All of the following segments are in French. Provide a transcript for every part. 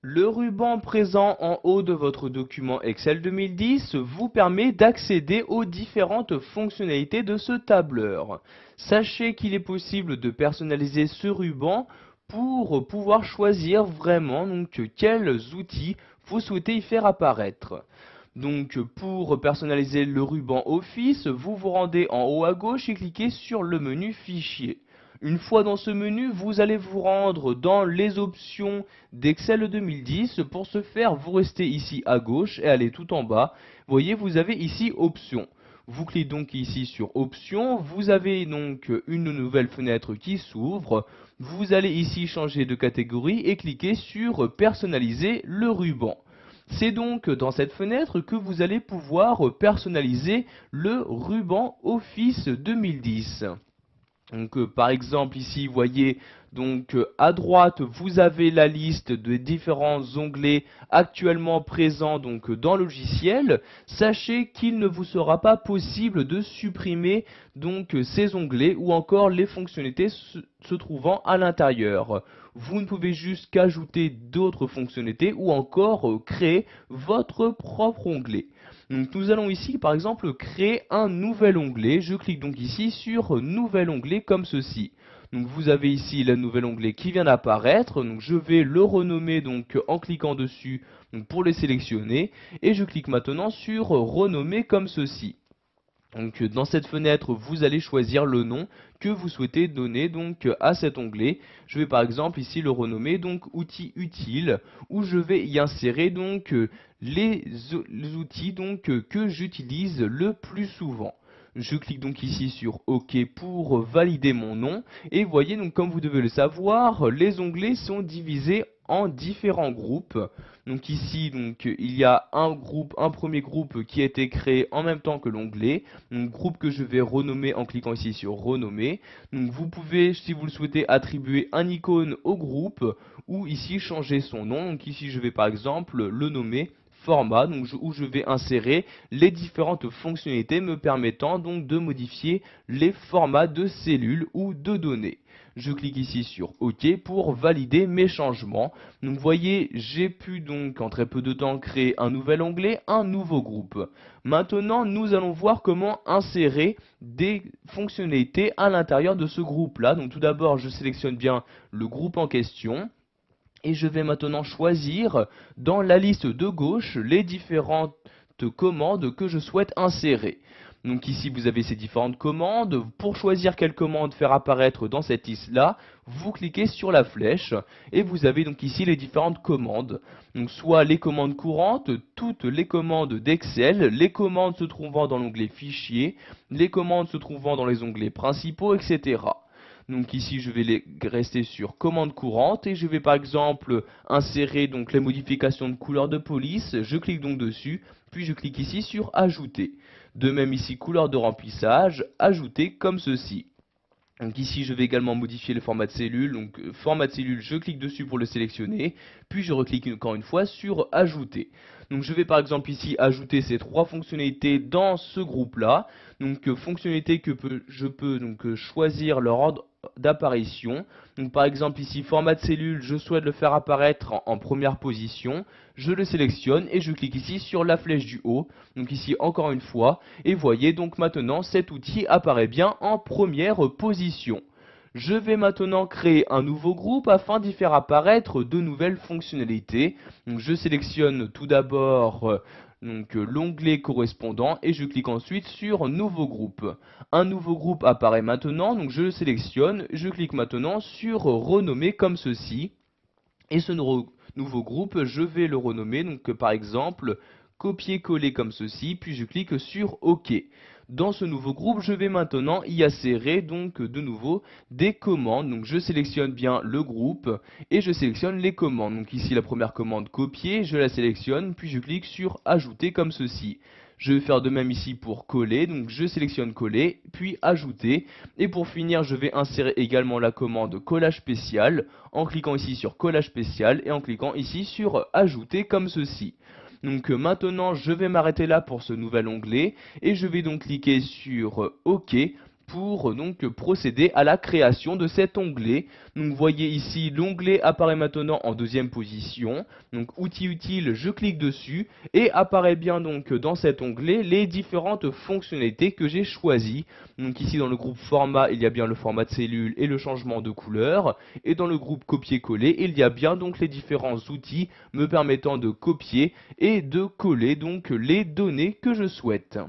Le ruban présent en haut de votre document Excel 2010 vous permet d'accéder aux différentes fonctionnalités de ce tableur. Sachez qu'il est possible de personnaliser ce ruban pour pouvoir choisir vraiment quels outils vous souhaitez y faire apparaître. Donc pour personnaliser le ruban Office, vous vous rendez en haut à gauche et cliquez sur le menu Fichier. Une fois dans ce menu, vous allez vous rendre dans les options d'Excel 2010. Pour ce faire, vous restez ici à gauche et allez tout en bas. Vous voyez, vous avez ici Options. Vous cliquez donc ici sur Options. Vous avez donc une nouvelle fenêtre qui s'ouvre. Vous allez ici changer de catégorie et cliquer sur Personnaliser le ruban. C'est donc dans cette fenêtre que vous allez pouvoir personnaliser le ruban Office 2010. Donc par exemple ici vous voyez à droite vous avez la liste des différents onglets actuellement présents dans le logiciel. Sachez qu'il ne vous sera pas possible de supprimer ces onglets ou encore les fonctionnalités se trouvant à l'intérieur. Vous ne pouvez juste qu'ajouter d'autres fonctionnalités ou encore créer votre propre onglet. Donc nous allons ici par exemple créer un nouvel onglet. Je clique donc ici sur nouvel onglet comme ceci. Donc vous avez ici le nouvel onglet qui vient d'apparaître. Donc je vais le renommer en cliquant dessus pour le sélectionner et je clique maintenant sur renommer comme ceci. Donc dans cette fenêtre, vous allez choisir le nom que vous souhaitez donner à cet onglet. Je vais par exemple ici le renommer outils utiles, où je vais y insérer les outils que j'utilise le plus souvent. Je clique donc ici sur OK pour valider mon nom. Et voyez comme vous devez le savoir, les onglets sont divisés en différents groupes. Donc ici il y a un premier groupe qui a été créé en même temps que l'onglet. Donc groupe que je vais renommer en cliquant ici sur renommer. Donc vous pouvez, si vous le souhaitez, attribuer un icône au groupe ou ici changer son nom. Donc ici je vais par exemple le nommer format, où je vais insérer les différentes fonctionnalités me permettant de modifier les formats de cellules ou de données. Je clique ici sur OK pour valider mes changements. Donc vous voyez, j'ai pu en très peu de temps créer un nouvel onglet, un nouveau groupe. Maintenant, nous allons voir comment insérer des fonctionnalités à l'intérieur de ce groupe-là. Donc tout d'abord, je sélectionne bien le groupe en question. Et je vais maintenant choisir dans la liste de gauche les différentes commandes que je souhaite insérer. Donc ici vous avez ces différentes commandes. Pour choisir quelle commande faire apparaître dans cette liste-là, vous cliquez sur la flèche et vous avez donc ici les différentes commandes. Donc soit les commandes courantes, toutes les commandes d'Excel, les commandes se trouvant dans l'onglet Fichier, les commandes se trouvant dans les onglets principaux, etc. Donc ici je vais rester sur commande courante et je vais par exemple insérer les modifications de couleur de police. Je clique donc dessus, puis je clique ici sur ajouter. De même ici couleur de remplissage, ajouter comme ceci. Donc ici je vais également modifier le format de cellule. Donc format de cellule, je clique dessus pour le sélectionner, puis je reclique encore une fois sur ajouter. Donc je vais par exemple ici ajouter ces trois fonctionnalités dans ce groupe là. Donc fonctionnalités que je peux choisir leur ordre d'apparition. Donc par exemple ici format de cellule, je souhaite le faire apparaître en première position. Je le sélectionne et je clique ici sur la flèche du haut. Donc ici encore une fois, et voyez donc maintenant cet outil apparaît bien en première position. Je vais maintenant créer un nouveau groupe afin d'y faire apparaître de nouvelles fonctionnalités. Donc je sélectionne tout d'abord l'onglet correspondant et je clique ensuite sur nouveau groupe. Un nouveau groupe apparaît maintenant, donc je le sélectionne, je clique maintenant sur renommer comme ceci. Et ce nouveau groupe, je vais le renommer par exemple copier-coller comme ceci, puis je clique sur OK. Dans ce nouveau groupe, je vais maintenant y insérer de nouveau des commandes. Donc je sélectionne bien le groupe et je sélectionne les commandes. Donc ici la première commande copier, je la sélectionne, puis je clique sur ajouter comme ceci. Je vais faire de même ici pour coller, donc je sélectionne coller, puis ajouter. Et pour finir, je vais insérer également la commande collage spécial en cliquant ici sur collage spécial et en cliquant ici sur ajouter comme ceci. Donc maintenant je vais m'arrêter là pour ce nouvel onglet et je vais donc cliquer sur OK pour donc procéder à la création de cet onglet. Donc vous voyez ici l'onglet apparaît maintenant en deuxième position. Donc outils utiles, je clique dessus et apparaît bien donc dans cet onglet les différentes fonctionnalités que j'ai choisies. Donc ici dans le groupe format, il y a bien le format de cellule et le changement de couleur. Et dans le groupe copier-coller, il y a bien donc les différents outils me permettant de copier et de coller donc les données que je souhaite.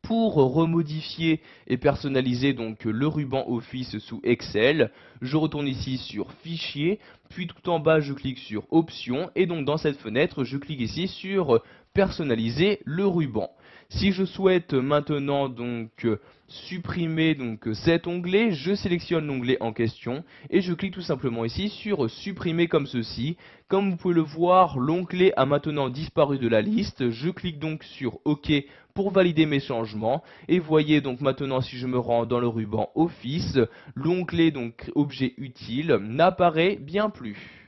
Pour remodifier et personnaliser donc le ruban Office sous Excel, je retourne ici sur Fichier, puis tout en bas je clique sur Options et donc dans cette fenêtre je clique ici sur Personnaliser le ruban. Si je souhaite maintenant donc supprimer donc cet onglet, je sélectionne l'onglet en question et je clique tout simplement ici sur supprimer comme ceci. Comme vous pouvez le voir, l'onglet a maintenant disparu de la liste. Je clique donc sur OK pour valider mes changements et voyez donc maintenant si je me rends dans le ruban Office, l'onglet donc objet utile n'apparaît bien plus.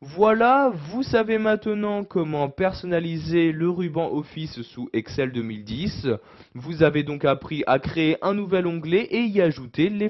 Voilà, vous savez maintenant comment personnaliser le ruban Office sous Excel 2010. Vous avez donc appris à créer un nouvel onglet et y ajouter les